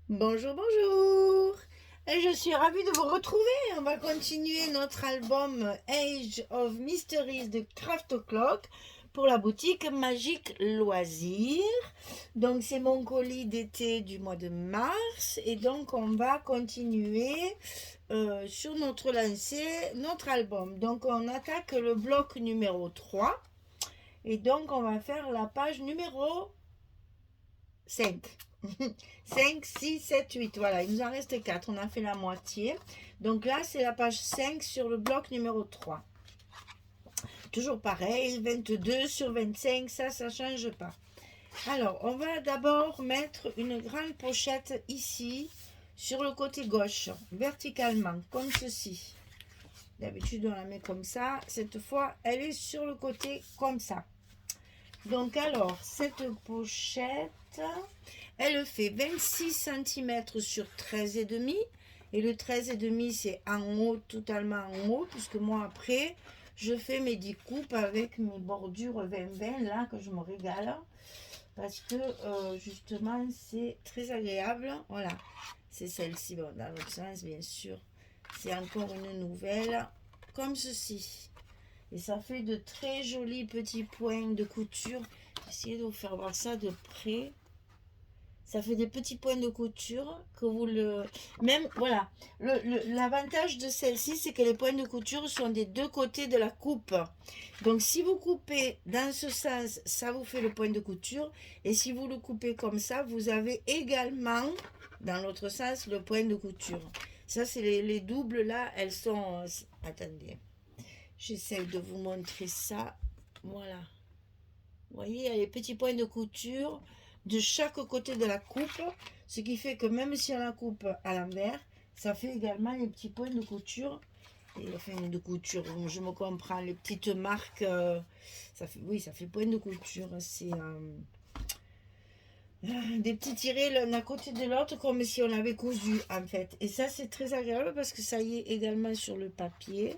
Bonjour, bonjour. Et je suis ravie de vous retrouver. On va continuer notre album Age of Mysteries de Craft O'Clock pour la boutique Magique Loisirs. Donc c'est mon colis d'été du mois de mars et donc on va continuer sur notre lancée, notre album. Donc on attaque le bloc numéro 3 et donc on va faire la page numéro 5. 5, 6, 7, 8. Voilà, il nous en reste 4. On a fait la moitié. Donc là, c'est la page 5 sur le bloc numéro 3. Toujours pareil, 22 sur 25, ça ne change pas. Alors, on va d'abord mettre une grande pochette ici, sur le côté gauche, verticalement, comme ceci. D'habitude, on la met comme ça. Cette fois, elle est sur le côté comme ça. Donc alors, cette pochette, elle fait 26 cm sur 13,5. Et le 13,5, c'est en haut, totalement en haut, puisque moi, après, je fais mes découpes avec mes bordures 20-20, là, que je me régale. Parce que, justement, c'est très agréable. Voilà, c'est celle-ci. Bon, dans l'autre sens, bien sûr. C'est encore une nouvelle, comme ceci. Et ça fait de très jolis petits points de couture. Essayez de vous faire voir ça de près. Ça fait des petits points de couture que vous le... Même, voilà. L'avantage de celle-ci, c'est que les points de couture sont des deux côtés de la coupe. Donc, si vous coupez dans ce sens, ça vous fait le point de couture. Et si vous le coupez comme ça, vous avez également, dans l'autre sens, le point de couture. Ça, c'est les doubles, là, elles sont... Attendez. J'essaie de vous montrer ça. Voilà. Vous voyez, il y a les petits points de couture de chaque côté de la coupe. Ce qui fait que même si on la coupe à l'envers, ça fait également les petits points de couture. Et enfin, de couture, je me comprends. Les petites marques, ça fait, oui, ça fait point de couture. C'est des petits tirés l'un à côté de l'autre comme si on avait cousu en fait. Et ça, c'est très agréable parce que ça y est également sur le papier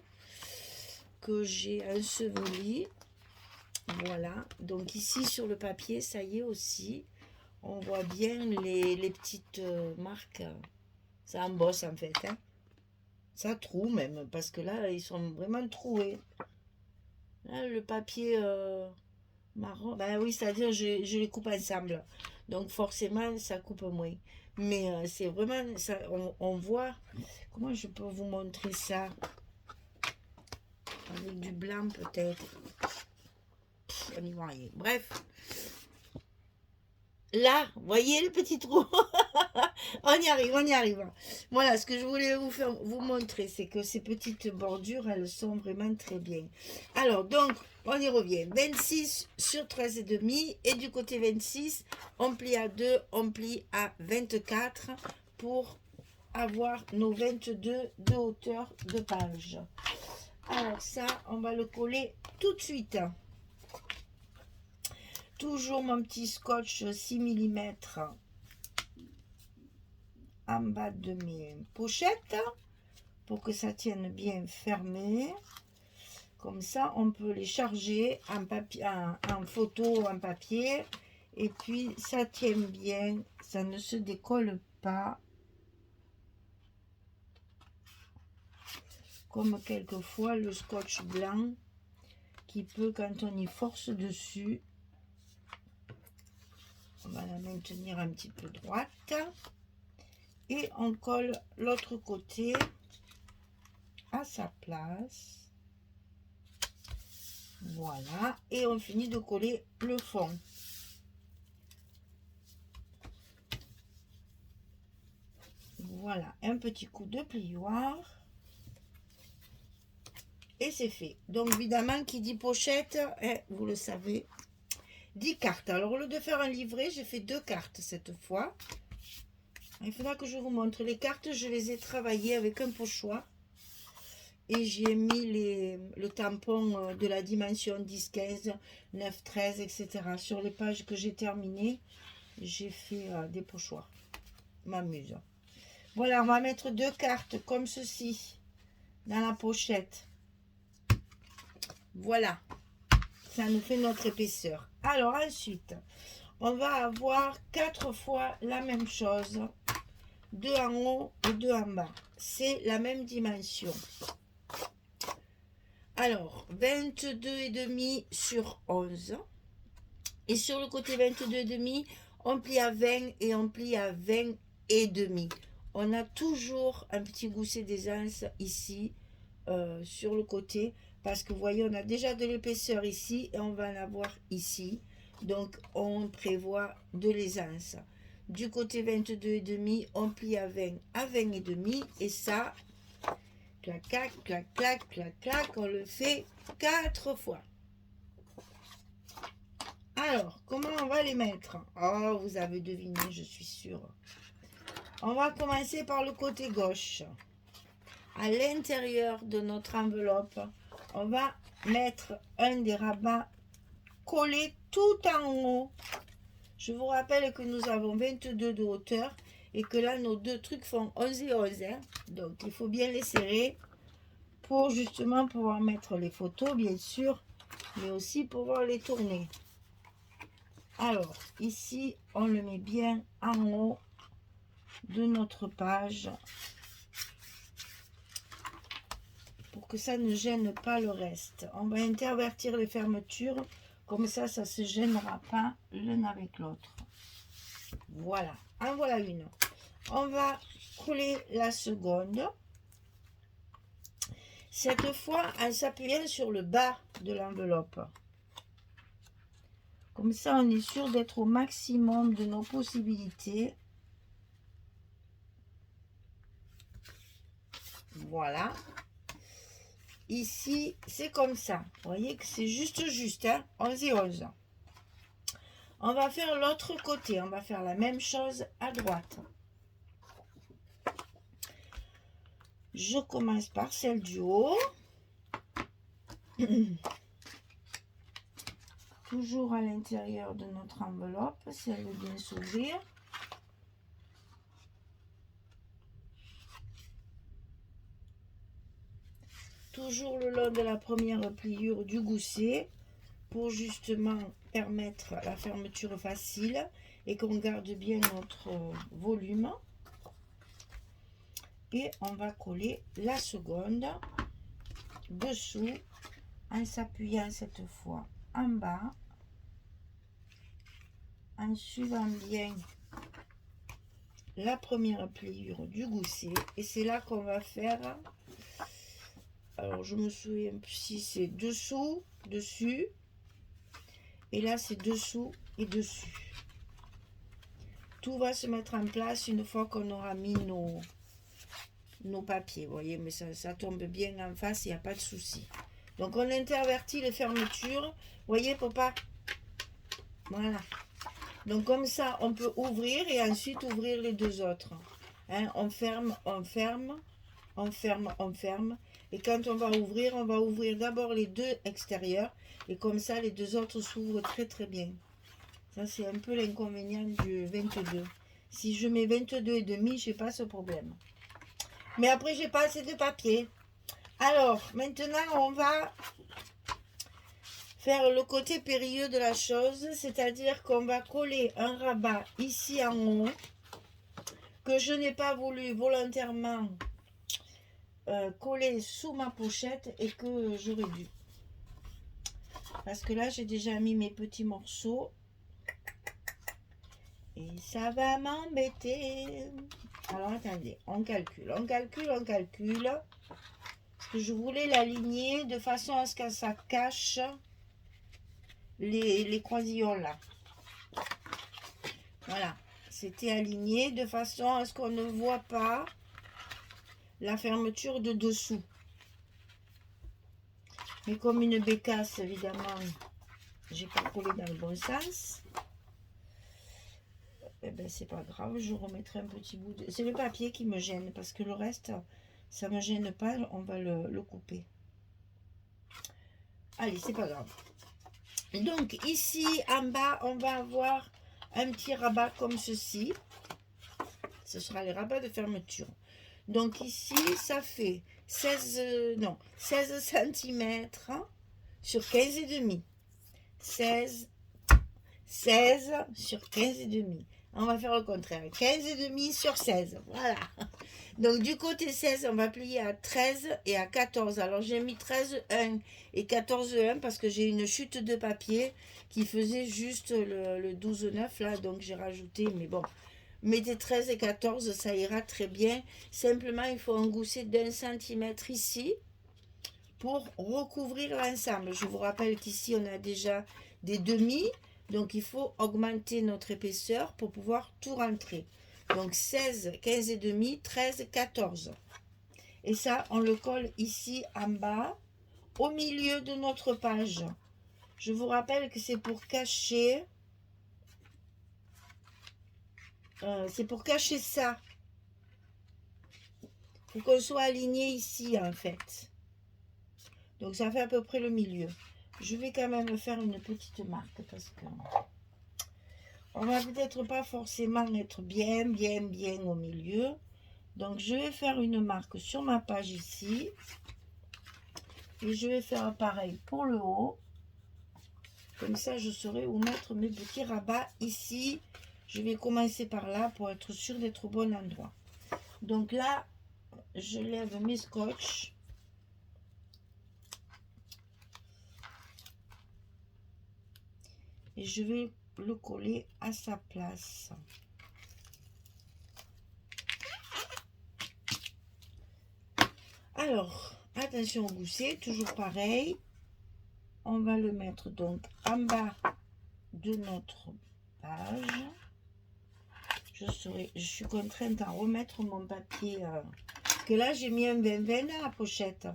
que j'ai enseveli. Voilà, donc ici sur le papier, ça y est aussi, on voit bien les petites marques. Ça embosse en fait, hein. Ça troue même, parce que là, ils sont vraiment troués. Là, le papier marron, ben oui, c'est-à-dire je les coupe ensemble. Donc forcément, ça coupe moins. Mais c'est vraiment, ça, on voit, comment je peux vous montrer ça? Avec du blanc peut-être. On n'y voit rien. Bref. Là, voyez le petit trou. On y arrive, on y arrive. Voilà, ce que je voulais vous montrer, c'est que ces petites bordures, elles sont vraiment très bien. Alors, donc, on y revient. 26 sur 13,5. Et du côté 26, on plie à 2, on plie à 24 pour avoir nos 22 de hauteur de page. Alors ça, on va le coller tout de suite. Toujours mon petit scotch 6 mm en bas de mes pochettes pour que ça tienne bien fermé. Comme ça, on peut les charger en, papier, en photo, en papier. Et puis, ça tient bien, ça ne se décolle pas. Comme quelquefois le scotch blanc qui peut, quand on y force dessus, on va la maintenir un petit peu droite. Et on colle l'autre côté à sa place. Voilà. Et on finit de coller le fond. Voilà. Un petit coup de plioir. Et c'est fait. Donc évidemment, qui dit pochette, vous le savez, dit carte. Alors au lieu de faire un livret, j'ai fait 2 cartes cette fois. Il faudra que je vous montre. Les cartes, je les ai travaillées avec un pochoir. Et j'ai mis le tampon de la dimension 10, 15, 9, 13, etc. Sur les pages que j'ai terminées, j'ai fait des pochoirs. M'amuse. Voilà, on va mettre 2 cartes comme ceci dans la pochette. Voilà, ça nous fait notre épaisseur. Alors ensuite, on va avoir 4 fois la même chose 2 en haut et 2 en bas. C'est la même dimension. Alors, 22,5 sur 11. Et sur le côté 22,5, on plie à 20 et on plie à 20,5. On a toujours un petit gousset d'aisance ici, sur le côté. Parce que vous voyez, on a déjà de l'épaisseur ici et on va en avoir ici. Donc, on prévoit de l'aisance. Du côté 22,5, on plie à 20 à 20,5. Et ça, clac, clac, clac, clac, clac, clac, on le fait 4 fois. Alors, comment on va les mettre? Oh, vous avez deviné, je suis sûre. On va commencer par le côté gauche. À l'intérieur de notre enveloppe, on va mettre un des rabats collés tout en haut. Je vous rappelle que nous avons 22 de hauteur et que là, nos deux trucs font 11 et 11. Hein. Donc, il faut bien les serrer pour justement pouvoir mettre les photos, bien sûr, mais aussi pouvoir les tourner. Alors, ici, on le met bien en haut de notre page pour que ça ne gêne pas le reste. On va intervertir les fermetures, comme ça ne se gênera pas l'une avec l'autre. Voilà, en voilà une. On va coller la seconde. Cette fois, en s'appuyant sur le bas de l'enveloppe. Comme ça, on est sûr d'être au maximum de nos possibilités. Voilà. Ici, c'est comme ça. Vous voyez que c'est juste, hein, 11 et 11. On va faire l'autre côté. On va faire la même chose à droite. Je commence par celle du haut. Toujours à l'intérieur de notre enveloppe, si elle veut bien s'ouvrir. Toujours le long de la première pliure du gousset pour justement permettre la fermeture facile et qu'on garde bien notre volume. Et on va coller la seconde dessous en s'appuyant cette fois en bas, en suivant bien la première pliure du gousset. Et c'est là qu'on va faire, alors je me souviens plus si c'est dessous, dessus, et là c'est dessous et dessus. Tout va se mettre en place une fois qu'on aura mis nos papiers, vous voyez, mais ça tombe bien en face, il n'y a pas de souci. Donc on intervertit les fermetures, vous voyez, pour pas, voilà. Donc comme ça, on peut ouvrir et ensuite ouvrir les deux autres. Hein, on ferme, on ferme, on ferme, on ferme. Et quand on va ouvrir d'abord les deux extérieurs. Et comme ça, les deux autres s'ouvrent très très bien. Ça, c'est un peu l'inconvénient du 22. Si je mets 22,5, je n'ai pas ce problème. Mais après, j'ai pas assez de papier. Alors, maintenant, on va faire le côté périlleux de la chose, c'est-à-dire qu'on va coller un rabat ici en haut que je n'ai pas voulu volontairement coller sous ma pochette et que j'aurais dû. Parce que là, j'ai déjà mis mes petits morceaux et ça va m'embêter. Alors, attendez, on calcule, on calcule, on calcule. Parce que je voulais l'aligner de façon à ce que ça cache les croisillons là. Voilà, c'était aligné de façon à ce qu'on ne voit pas la fermeture de dessous. Mais comme une bécasse, évidemment, j'ai pas collé dans le bon sens. Eh ben c'est pas grave, je remettrai un petit bout de... C'est le papier qui me gêne parce que le reste, ça me gêne pas, on va le couper. Allez, c'est pas grave. Donc ici en bas, on va avoir un petit rabat comme ceci. Ce sera les rabats de fermeture. Donc ici, ça fait 16 cm sur 15,5. 16 sur 15,5. On va faire le contraire. 15,5 sur 16. Voilà. Donc, du côté 16, on va plier à 13 et à 14. Alors, j'ai mis 13,1 et 14,1 parce que j'ai une chute de papier qui faisait juste le 12,9 là. Donc, j'ai rajouté. Mais bon, mettez 13 et 14, ça ira très bien. Simplement, il faut engousser d'1 centimètre ici pour recouvrir l'ensemble. Je vous rappelle qu'ici, on a déjà des demi. Donc, il faut augmenter notre épaisseur pour pouvoir tout rentrer. Donc, 16, 15 et demi, 13, 14. Et ça, on le colle ici en bas, au milieu de notre page. Je vous rappelle que c'est pour cacher... c'est pour cacher ça. Il faut qu'on soit aligné ici, en fait. Donc, ça fait à peu près le milieu. Je vais quand même faire une petite marque parce que... on va peut-être pas forcément être bien au milieu. Donc, je vais faire une marque sur ma page ici. Et je vais faire pareil pour le haut. Comme ça, je saurai où mettre mes petits rabats ici. Je vais commencer par là pour être sûr d'être au bon endroit. Donc là, je lève mes scotch. Et je vais le coller à sa place. Alors, attention au gousset, toujours pareil. On va le mettre donc en bas de notre page. Je suis contrainte à remettre mon papier. Que là, j'ai mis un 20-20 à la pochette.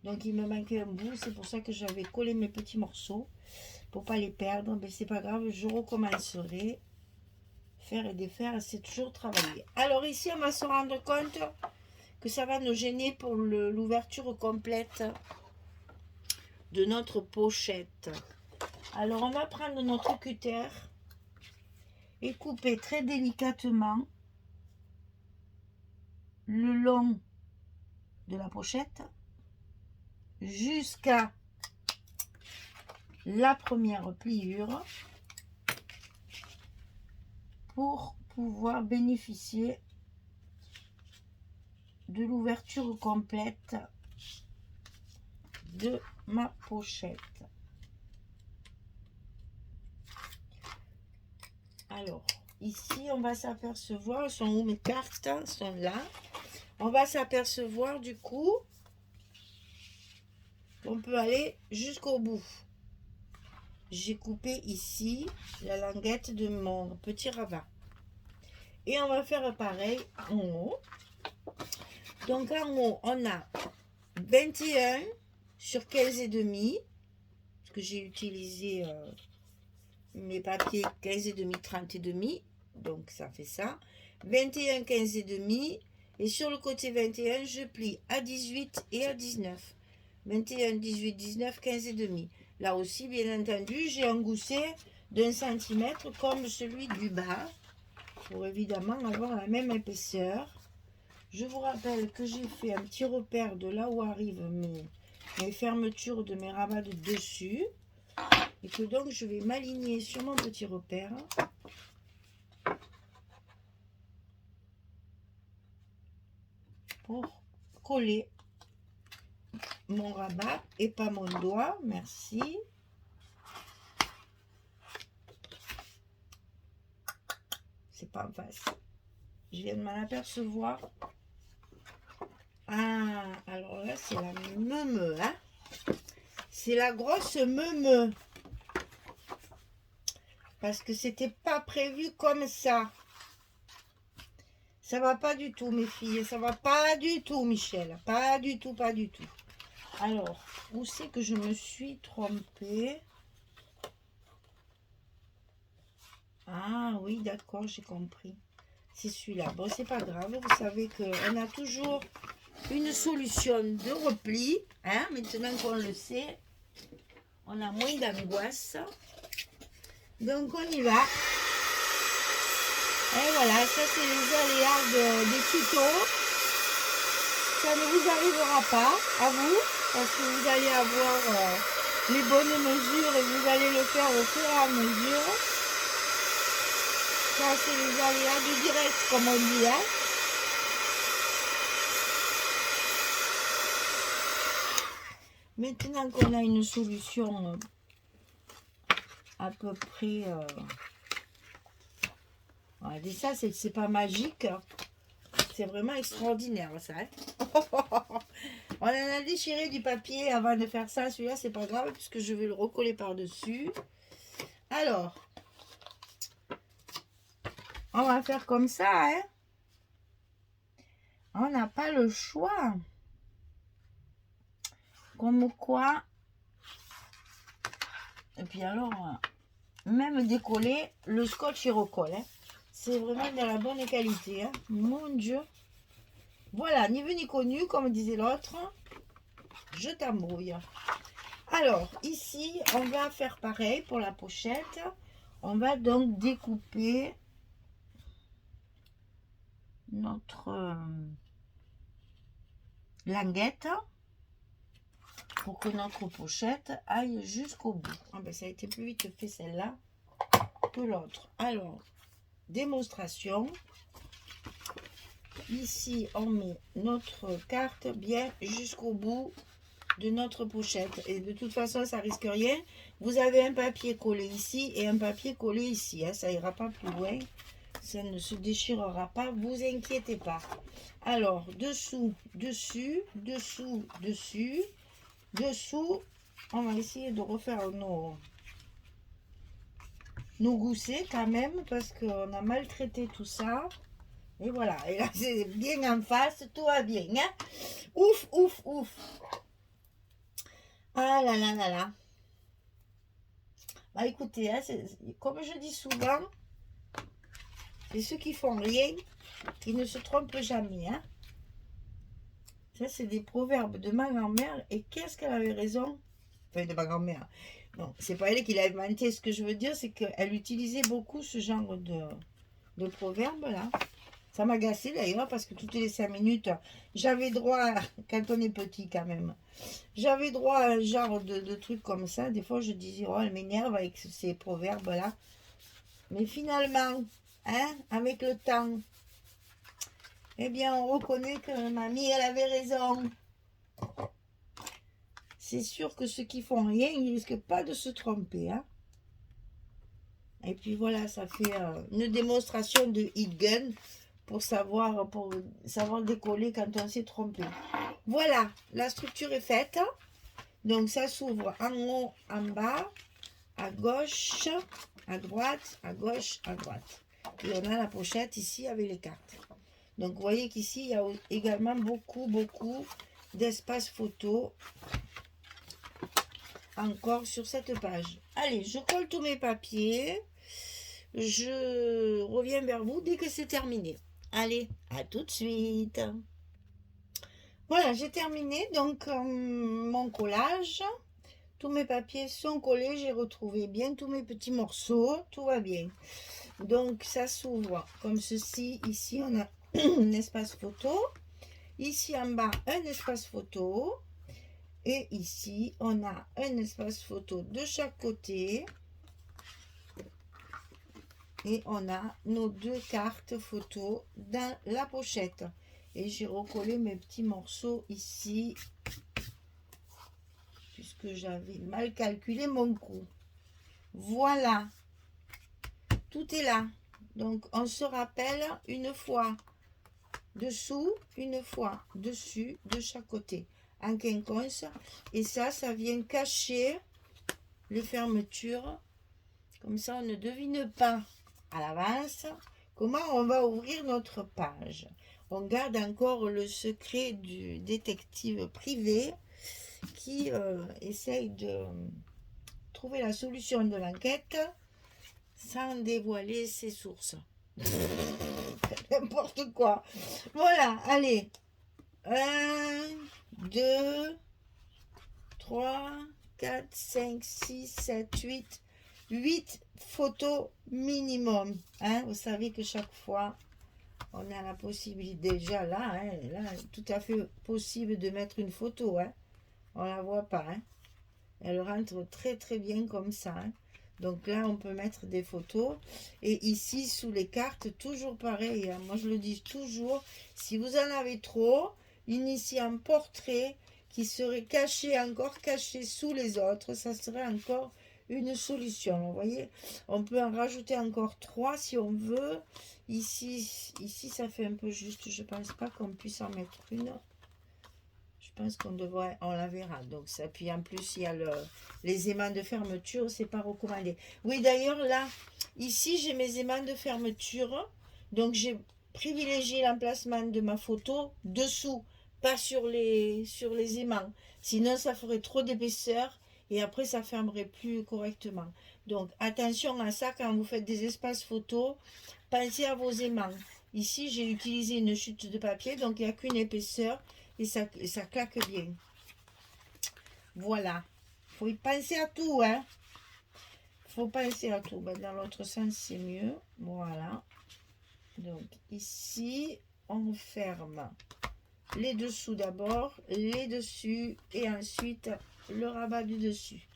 Donc, il me manquait un bout. C'est pour ça que j'avais collé mes petits morceaux. Pour pas les perdre. Mais c'est pas grave, je recommencerai. Faire et défaire, c'est toujours travailler. Alors ici, on va se rendre compte que ça va nous gêner pour l'ouverture complète de notre pochette. Alors, on va prendre notre cutter et couper très délicatement le long de la pochette jusqu'à la première pliure pour pouvoir bénéficier de l'ouverture complète de ma pochette. Alors, ici, on va s'apercevoir, sont où mes cartes? Elles sont là. On va s'apercevoir du coup qu'on peut aller jusqu'au bout. J'ai coupé ici la languette de mon petit rabat. Et on va faire pareil en haut. Donc en haut, on a 21 sur 15 et demi. Parce que j'ai utilisé mes papiers 15 et demi, 30 et demi. Donc ça fait ça. 21, 15 et demi. Et sur le côté 21, je plie à 18 et à 19. 21, 18, 19, 15 et demi. Là aussi, bien entendu, j'ai un gousset d'1 centimètre comme celui du bas. Pour évidemment avoir la même épaisseur. Je vous rappelle que j'ai fait un petit repère de là où arrivent mes fermetures de mes rabats de dessus. Et que donc je vais m'aligner sur mon petit repère. Pour coller mon rabat et pas mon doigt. Merci. C'est pas en face. Je viens de m'en apercevoir. Ah, alors là, c'est la meumeu, hein. C'est la grosse meumeu. Parce que c'était pas prévu comme ça. Ça va pas du tout, mes filles. Ça va pas du tout, Michel. Pas du tout, pas du tout. Alors, où c'est que je me suis trompée? Ah oui, d'accord, j'ai compris. C'est celui-là. Bon, c'est pas grave. Vous savez qu'on a toujours une solution de repli. Hein? Maintenant qu'on le sait, on a moins d'angoisse. Donc, on y va. Et voilà, ça, c'est les aléas des tutos. Ça ne vous arrivera pas, à vous, parce que vous allez avoir les bonnes mesures et vous allez le faire au fur et à mesure. Ça, c'est les aléas du direct, comme on dit, hein. Maintenant qu'on a une solution à peu près... ouais, ça, c'est pas magique. C'est vraiment extraordinaire, ça. Hein. On en a déchiré du papier avant de faire ça. Celui-là, c'est pas grave puisque je vais le recoller par-dessus. Alors, on va faire comme ça. Hein. On n'a pas le choix. Comme quoi. Et puis alors, même décoller, le scotch il recolle. Hein. C'est vraiment de la bonne qualité. Hein. Mon Dieu. Voilà, ni vu ni connu, comme disait l'autre. Je t'embrouille. Alors, ici, on va faire pareil pour la pochette. On va donc découper notre languette pour que notre pochette aille jusqu'au bout. Ah ben, ça a été plus vite fait celle-là que l'autre. Alors, démonstration. Ici, on met notre carte bien jusqu'au bout de notre pochette. Et de toute façon, ça risque rien. Vous avez un papier collé ici et un papier collé ici. Hein. Ça ira pas plus loin. Ça ne se déchirera pas. Vous inquiétez pas. Alors, dessous, dessus, dessous, dessus, dessous. On va essayer de refaire nos goussets quand même parce qu'on a maltraité tout ça. Et voilà, et là c'est bien en face, tout va bien. Hein. Ouf, ouf, ouf. Ah là là là là. Bah écoutez, hein, comme je dis souvent, c'est ceux qui font rien, qui ne se trompent jamais. Hein. Ça, c'est des proverbes de ma grand-mère. Et qu'est-ce qu'elle avait raison? Enfin, de ma grand-mère. Non, c'est pas elle qui l'a inventé. Ce que je veux dire, c'est qu'elle utilisait beaucoup ce genre de proverbes là. Ça m'agaçait d'ailleurs parce que toutes les 5 minutes, j'avais droit, quand on est petit quand même, j'avais droit à un genre de trucs comme ça. Des fois, je disais, oh, elle m'énerve avec ces proverbes-là. Mais finalement, hein, avec le temps, eh bien, on reconnaît que mamie, elle avait raison. C'est sûr que ceux qui font rien, ils ne risquent pas de se tromper. Hein. Et puis voilà, ça fait une démonstration de hit gun pour savoir décoller quand on s'est trompé. Voilà, la structure est faite. Donc ça s'ouvre en haut, en bas, à gauche, à droite, à gauche, à droite. Et on a la pochette ici avec les cartes. Donc vous voyez qu'ici, il y a également beaucoup d'espace photo encore sur cette page. Allez, je colle tous mes papiers. Je reviens vers vous dès que c'est terminé. Allez, à tout de suite. Voilà, j'ai terminé donc mon collage. Tous mes papiers sont collés. J'ai retrouvé bien tous mes petits morceaux. Tout va bien. Donc, ça s'ouvre comme ceci. Ici, on a un espace photo. Ici, en bas, un espace photo. Et ici, on a un espace photo de chaque côté. Et on a nos 2 cartes photo dans la pochette. Et j'ai recollé mes petits morceaux ici. Puisque j'avais mal calculé mon coût. Voilà. Tout est là. Donc, on se rappelle une fois dessous, une fois dessus, de chaque côté. En quinconce. Et ça vient cacher les fermetures. Comme ça, on ne devine pas à l'avance comment on va ouvrir notre page. On garde encore le secret du détective privé qui essaye de trouver la solution de l'enquête sans dévoiler ses sources. N'importe quoi. Voilà, allez. 1, 2, 3, 4, 5, 6, 7, 8. 8 photos minimum. Hein? Vous savez que chaque fois, on a la possibilité, déjà là, hein, là, tout à fait possible de mettre une photo. Hein? On la voit pas. Hein? Elle rentre très très bien comme ça. Hein? Donc là, on peut mettre des photos. Et ici, sous les cartes, toujours pareil, hein. Moi, je le dis toujours, si vous en avez trop, initiez un portrait qui serait caché, encore caché sous les autres. Ça serait encore une solution. Vous voyez, on peut en rajouter encore 3 si on veut. Ici, ça fait un peu juste. Je pense pas qu'on puisse en mettre une. Je pense qu'on devrait, on la verra. Donc ça, puis en plus, il y a les aimants de fermeture, c'est pas recommandé. Oui, d'ailleurs, là, ici, j'ai mes aimants de fermeture. Donc j'ai privilégié l'emplacement de ma photo dessous, pas sur les aimants. Sinon, ça ferait trop d'épaisseur et après, ça fermerait plus correctement. Donc attention à ça quand vous faites des espaces photos. Pensez à vos aimants. Ici, j'ai utilisé une chute de papier, donc il n'y a qu'une épaisseur et ça claque bien. Voilà. Il faut y penser à tout, hein. Il faut penser à tout. Ben, dans l'autre sens, c'est mieux. Voilà. Donc, ici, on ferme les dessous d'abord, les dessus et ensuite le rabat du dessus.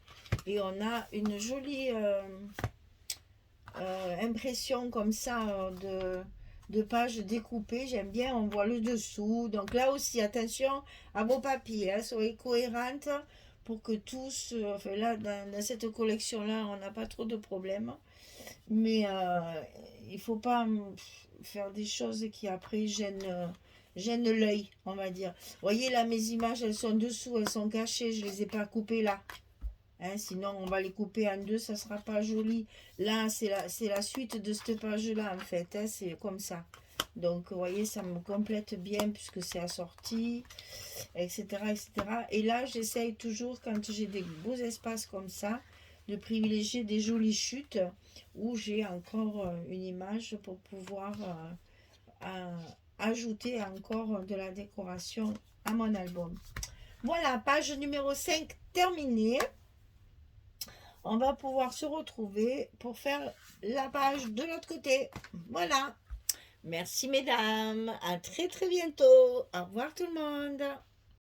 Et on a une jolie impression comme ça de pages découpées. J'aime bien, on voit le dessous. Donc là aussi, attention à vos papiers, hein, soyez cohérentes pour que tous, enfin là, dans cette collection-là, on n'a pas trop de problèmes. Mais il faut pas faire des choses qui après gênent l'œil, on va dire. Vous voyez là, mes images, elles sont dessous, elles sont cachées, je les ai pas coupées là. Hein, sinon, on va les couper en deux, ça sera pas joli. Là, c'est la suite de cette page-là, en fait. Hein, c'est comme ça. Donc, vous voyez, ça me complète bien puisque c'est assorti, etc., etc. Et là, j'essaye toujours, quand j'ai des beaux espaces comme ça, de privilégier des jolies chutes où j'ai encore une image pour pouvoir ajouter encore de la décoration à mon album. Voilà, page numéro 5 terminée. On va pouvoir se retrouver pour faire la page de l'autre côté. Voilà. Merci mesdames. À très très bientôt. Au revoir tout le monde.